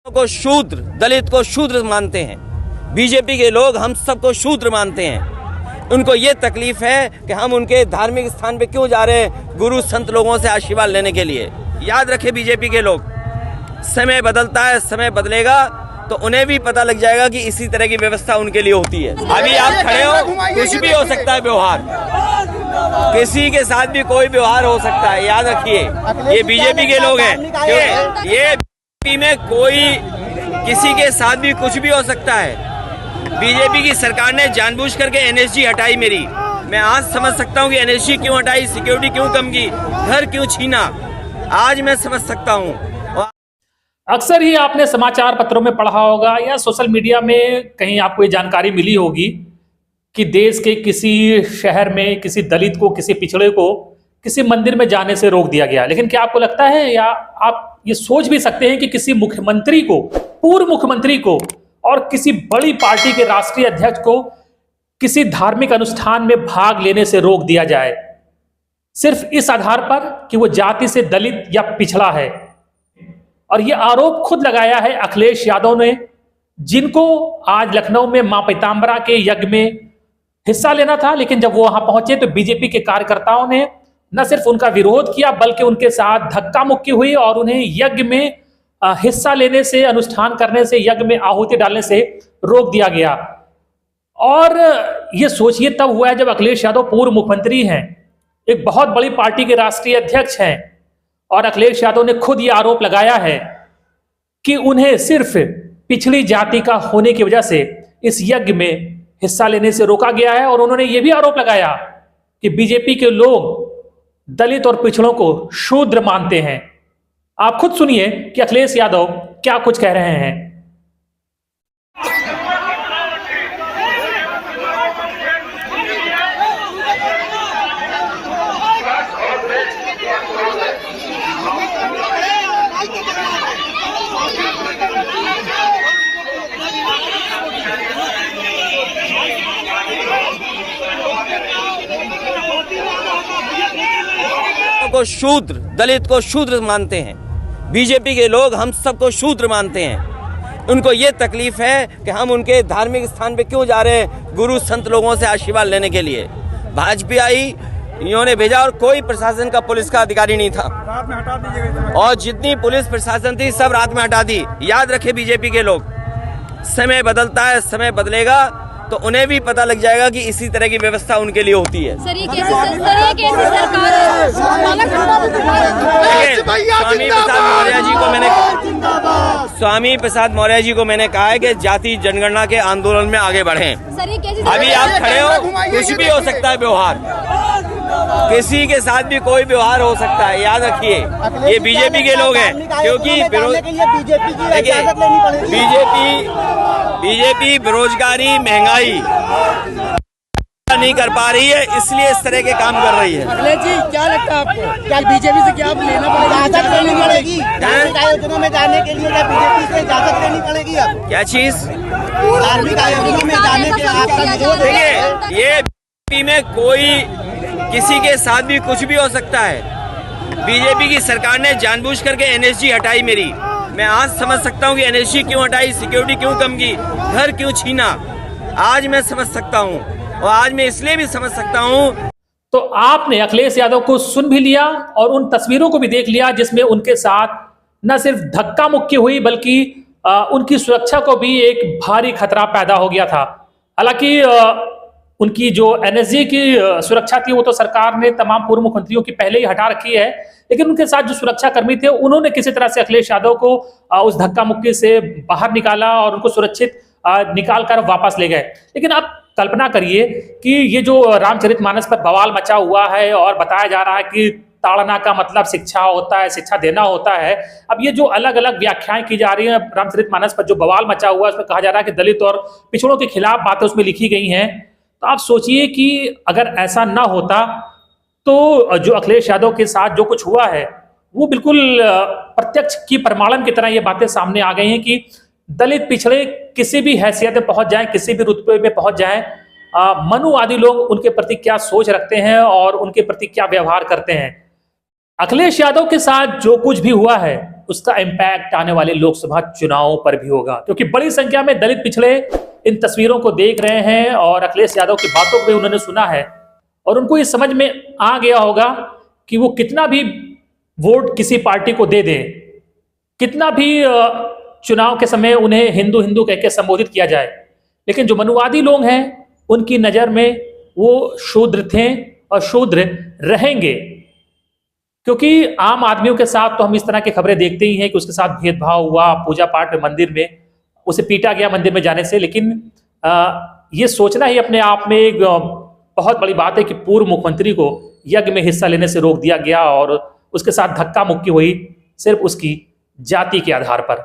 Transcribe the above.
को शूद्र, दलित को शूद्र मानते हैं। बीजेपी के लोग हम सबको शूद्र मानते हैं। उनको ये तकलीफ है कि हम उनके धार्मिक स्थान पे क्यों जा रहे हैं, गुरु संत लोगों से आशीर्वाद लेने के लिए। याद रखे बीजेपी के लोग, समय बदलता है, समय बदलेगा तो उन्हें भी पता लग जाएगा कि इसी तरह की व्यवस्था उनके लिए होती है। अभी आप खड़े हो, कुछ भी हो सकता है व्यवहार, किसी के साथ भी कोई व्यवहार हो सकता है। याद रखिए, ये बीजेपी के लोग हैं। ये बीजेपी में कोई किसी के साथ भी कुछ भी हो सकता है। बीजेपी की सरकार ने जानबूझ करके एनएसजी हटाई मेरी। मैं आज समझ सकता हूँ कि एनएसजी क्यों हटाई, सिक्योरिटी क्यों कम की, घर क्यों छीना, आज मैं समझ सकता हूँ। अक्सर ही आपने समाचार पत्रों में पढ़ा होगा या सोशल मीडिया में कहीं आपको ये जानकारी मिली होगी कि देश के किसी शहर में किसी दलित को, किसी पिछड़े को किसी मंदिर में जाने से रोक दिया गया। लेकिन क्या आपको लगता है या आप ये सोच भी सकते हैं कि किसी मुख्यमंत्री को, पूर्व मुख्यमंत्री को और किसी बड़ी पार्टी के राष्ट्रीय अध्यक्ष को किसी धार्मिक अनुष्ठान में भाग लेने से रोक दिया जाए, सिर्फ इस आधार पर कि वो जाति से दलित या पिछड़ा है। और ये आरोप खुद लगाया है अखिलेश यादव ने, जिनको आज लखनऊ में मां पीताम्बरा के यज्ञ में हिस्सा लेना था। लेकिन जब वो वहां पहुंचे तो बीजेपी के कार्यकर्ताओं ने न सिर्फ उनका विरोध किया बल्कि उनके साथ धक्का मुक्की हुई और उन्हें यज्ञ में हिस्सा लेने से, अनुष्ठान करने से, यज्ञ में आहुति डालने से रोक दिया गया। और ये सोचिए तब हुआ है जब अखिलेश यादव पूर्व मुख्यमंत्री हैं, एक बहुत बड़ी पार्टी के राष्ट्रीय अध्यक्ष हैं, और अखिलेश यादव ने खुद ये आरोप लगाया है कि उन्हें सिर्फ पिछड़ी जाति का होने की वजह से इस यज्ञ में हिस्सा लेने से रोका गया है। और उन्होंने ये भी आरोप लगाया कि बीजेपी के लोग दलित और पिछड़ों को शूद्र मानते हैं। आप खुद सुनिए कि अखिलेश यादव क्या कुछ कह रहे हैं। को शूद्र, दलित को शूद्र मानते हैं। बीजेपी के लोग हम सबको शूद्र मानते हैं। उनको ये तकलीफ है कि हम उनके धार्मिक स्थान पे क्यों जा रहे हैं, गुरु संत लोगों से आशीर्वाद लेने के लिए। भाजपा आई, इन्होंने भेजा और कोई प्रशासन का, पुलिस का अधिकारी नहीं था, और जितनी पुलिस प्रशासन थी सब रात में हटा दी। याद रखे बीजेपी के लोग, समय बदलता है, समय बदलेगा तो उन्हें भी पता लग जाएगा कि इसी तरह की व्यवस्था उनके लिए होती है। स्वामी प्रसाद मौर्य जी को मैंने कहा है कि जाति जनगणना के आंदोलन में आगे बढ़ें। अभी आप खड़े हो, कुछ भी हो सकता है व्यवहार, किसी के साथ भी कोई व्यवहार हो सकता है। याद रखिए, ये बीजेपी के लोग हैं, क्योंकि बीजेपी बेरोजगारी, महंगाई नहीं कर पा रही है, इसलिए इस तरह के काम कर रही है। अखिलेश जी, क्या लगता है आपको, क्या बीजेपी से क्या लेना पड़ेगा, इजाजत लेनी पड़ेगी धार्मिक आयोजनों में जाने के लिए? क्या बीजेपी से इजाजत लेनी पड़ेगी अब? क्या चीज? धार्मिक आयोजनों में जाने के आपका विरोध है? देखिए, ये बीजेपी में कोई किसी के साथ भी कुछ भी हो सकता है। बीजेपी की सरकार ने जानबूझ करके एनएसजी हटाई मेरी। मैं आज समझ सकता हूँ कि एनएसजी क्यों हटाई, सिक्योरिटी क्यों कम की, घर क्यों छीना, आज मैं समझ सकता हूँ। और आज मैं इसलिए भी समझ सकता हूँ। तो आपने अखिलेश यादव को सुन भी लिया और उन तस्वीरों को भी देख लिया जिसमें उनके साथ न सिर्फ धक्का मुक्की हुई बल्कि उनकी सुरक्षा को भी एक भारी खतरा पैदा हो गया था। हालांकि उनकी जो एनएसजी की सुरक्षा थी वो तो सरकार ने तमाम पूर्व मुख्यमंत्रियों की पहले ही हटा रखी है, लेकिन उनके साथ जो सुरक्षा कर्मी थे उन्होंने किसी तरह से अखिलेश यादव को उस धक्का मुक्की से बाहर निकाला और उनको सुरक्षित निकाल कर वापस ले गए। लेकिन आप कल्पना करिए कि ये जो रामचरितमानस पर बवाल मचा हुआ है और बताया जा रहा है कि ताड़ना का मतलब शिक्षा होता है, शिक्षा देना होता है। अब ये जो अलग अलग व्याख्याएं की जा रही हैं रामचरितमानस पर, जो बवाल मचा हुआ है, उसमें कहा जा रहा है कि दलित और पिछड़ों के खिलाफ बातें उसमें लिखी गई हैं। तो आप सोचिए कि अगर ऐसा ना होता तो जो अखिलेश यादव के साथ जो कुछ हुआ है वो बिल्कुल प्रत्यक्ष की प्रमाणन की तरह ये बातें सामने आ गई हैं कि दलित पिछड़े किसी भी हैसियत में पहुंच जाएं, किसी भी रुतबे में पहुंच जाएं, मनुवादी लोग उनके प्रति क्या सोच रखते हैं और उनके प्रति क्या व्यवहार करते हैं। अखिलेश यादव के साथ जो कुछ भी हुआ है उसका इम्पैक्ट आने वाले लोकसभा चुनावों पर भी होगा, क्योंकि बड़ी संख्या में दलित पिछड़े इन तस्वीरों को देख रहे हैं और अखिलेश यादव की बातों को भी उन्होंने सुना है और उनको ये समझ में आ गया होगा कि वो कितना भी वोट किसी पार्टी को दे दें, कितना भी चुनाव के समय उन्हें हिंदू हिंदू कह के संबोधित किया जाए, लेकिन जो मनुवादी लोग हैं उनकी नज़र में वो शूद्र थे और शूद्र रहेंगे। क्योंकि आम आदमियों के साथ तो हम इस तरह की खबरें देखते ही हैं कि उसके साथ भेदभाव हुआ, पूजा पाठ में मंदिर में उसे पीटा गया मंदिर में जाने से, लेकिन ये सोचना ही अपने आप में एक बहुत बड़ी बात है कि पूर्व मुख्यमंत्री को यज्ञ में हिस्सा लेने से रोक दिया गया और उसके साथ धक्का मुक्की हुई सिर्फ उसकी जाति के आधार पर।